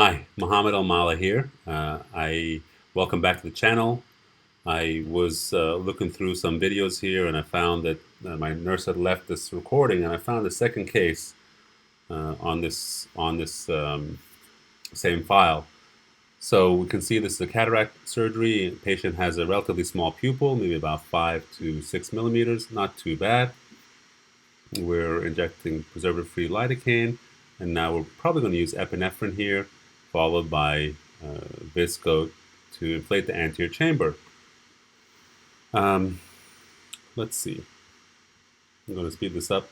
Hi, Muhammad Al-Mala here. I welcome back to the channel. I was looking through some videos here, and I found that my nurse had left this recording, and I found a second case on this same file. So we can see this is a cataract surgery. The patient has a relatively small pupil, maybe about 5 to 6 millimeters, not too bad. We're injecting preservative-free lidocaine, and now we're probably going to use epinephrine here, followed by viscoat to inflate the anterior chamber. Um, let's see. I'm going to speed this up.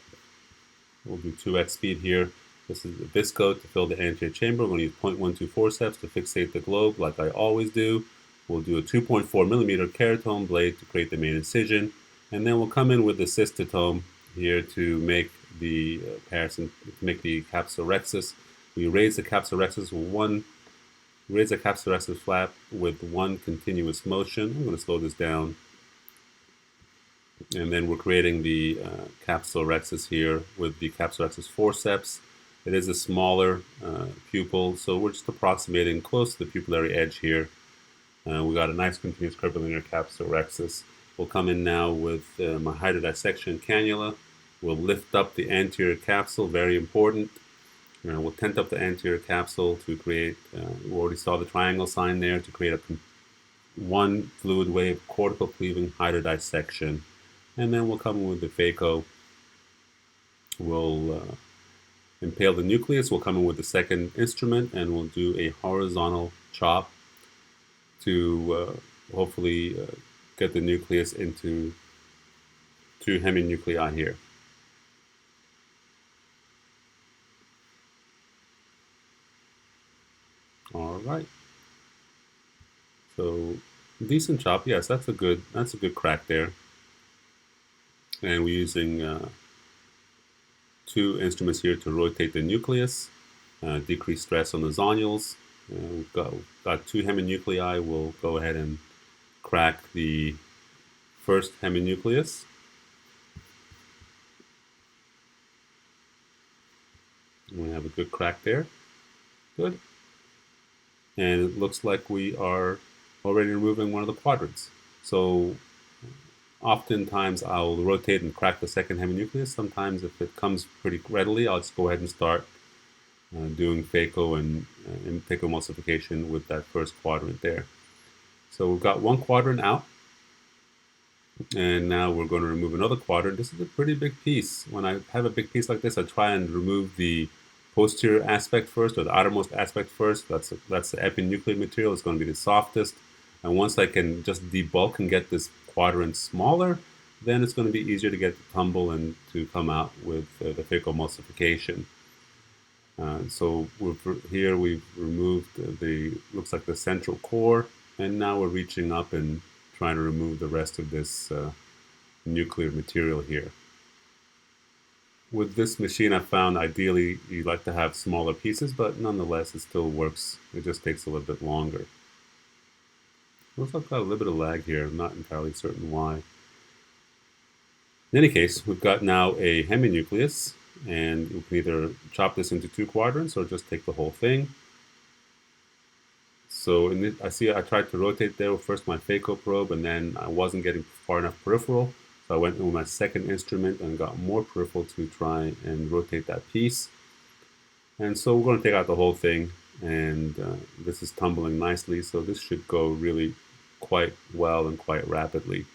We'll do 2x speed here. This is the viscoat to fill the anterior chamber. We're going to use 0.12 forceps to fixate the globe like I always do. We'll do a 2.4 millimeter keratome blade to create the main incision. And then we'll come in with the cystotome here to make the Capsulorrhexis. We raise the Capsulorrhexis flap with one continuous motion. I'm going to slow this down. And then we're creating the Capsulorrhexis here with the Capsulorrhexis forceps. It is a smaller pupil, so we're just approximating close to the pupillary edge here. We got a nice continuous curvilinear Capsulorrhexis. We'll come in now with my hydrodissection cannula. We'll lift up the anterior capsule, very important. We'll tent up the anterior capsule to create, we already saw the triangle sign there, to create one fluid wave cortical cleaving hydrodissection. And then we'll come in with the phaco. We'll impale the nucleus. We'll come in with the second instrument, and we'll do a horizontal chop to hopefully get the nucleus into 2 heminuclei here. All right. So decent chop. Yes, that's a good crack there. And we're using 2 instruments here to rotate the nucleus, decrease stress on the zonules. We've got 2 heminuclei. We'll go ahead and crack the first heminucleus. We have a good crack there. Good. And it looks like we are already removing one of the quadrants. So oftentimes I'll rotate and crack the second heminucleus. Sometimes if it comes pretty readily, I'll just go ahead and start doing phaco and phacoemulsification with that first quadrant there. So we've got one quadrant out, and now we're going to remove another quadrant. This is a pretty big piece. When I have a big piece like this, I try and remove the posterior aspect first, or the outermost aspect first. That's the epinuclear material. It's going to be the softest. And once I can just debulk and get this quadrant smaller, then it's going to be easier to get the tumble and to come out with the phacoemulsification. So here we've removed looks like the central core, and now we're reaching up and trying to remove the rest of this nuclear material here. With this machine, I found ideally you'd like to have smaller pieces, but nonetheless it still works. It just takes a little bit longer. Looks like I've got a little bit of lag here. I'm not entirely certain why. In any case, we've got now a heminucleus, and you can either chop this into 2 quadrants or just take the whole thing. So I tried to rotate there with first my phaco probe, and then I wasn't getting far enough peripheral. So I went in with my second instrument and got more peripheral to try and rotate that piece. And so we're going to take out the whole thing, and this is tumbling nicely, so this should go really quite well and quite rapidly.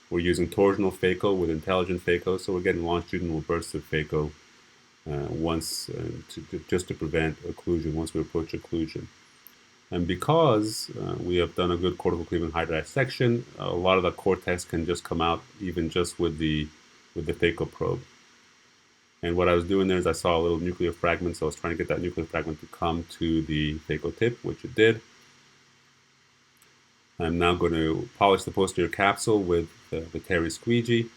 We're using torsional phaco with intelligent phaco, so we're getting longitudinal bursts of phaco just to prevent occlusion once we approach occlusion. And because we have done a good cortical cleaving hydrodissection, a lot of the cortex can just come out even just with the phaco probe. And what I was doing there is I saw a little nuclear fragment, so I was trying to get that nuclear fragment to come to the phaco tip, which it did. I'm now going to polish the posterior capsule with the Terry Squeegee,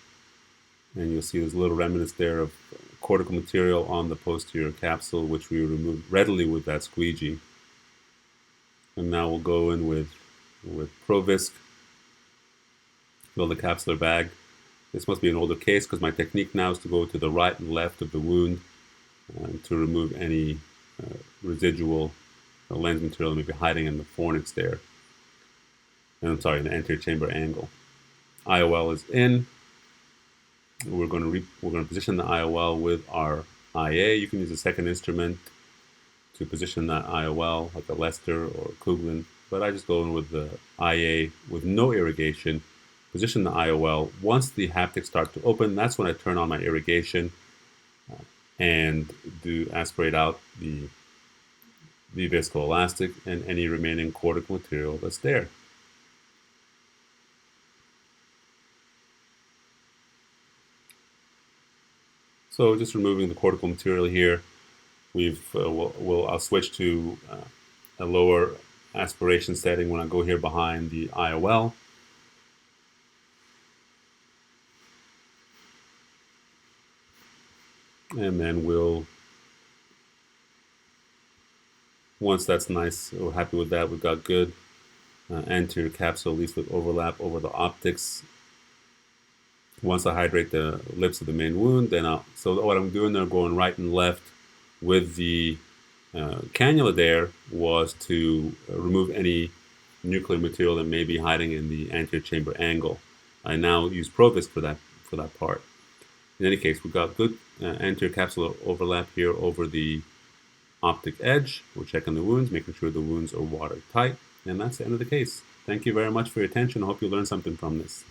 and you'll see there's a little remnants there of cortical material on the posterior capsule, which we removed readily with that squeegee. And now we'll go in with Provisc, fill the capsular bag. This must be an older case because my technique now is to go to the right and left of the wound to remove any residual the lens material may be hiding in the fornix there. And I'm sorry, in the anterior chamber angle. IOL is in. We're going to position the IOL with our IA. You can use a second instrument to position that IOL, like a Lester or a Kugelin, but I just go in with the IA with no irrigation, position the IOL. Once the haptics start to open, that's when I turn on my irrigation and do aspirate out the viscoelastic and any remaining cortical material that's there. So just removing the cortical material here, I'll switch to a lower aspiration setting when I go here behind the IOL. And then once that's nice, we're happy with that, we've got good anterior capsule, at least with overlap over the optics. Once I hydrate the lips of the main wound, then so what I'm doing there, going right and left with the cannula there, was to remove any nuclear material that may be hiding in the anterior chamber angle. I now use Provisc for that part. In any case, we've got good anterior capsular overlap here over the optic edge. We're checking the wounds, making sure the wounds are watertight, and that's the end of the case. Thank you very much for your attention. I hope you learned something from this.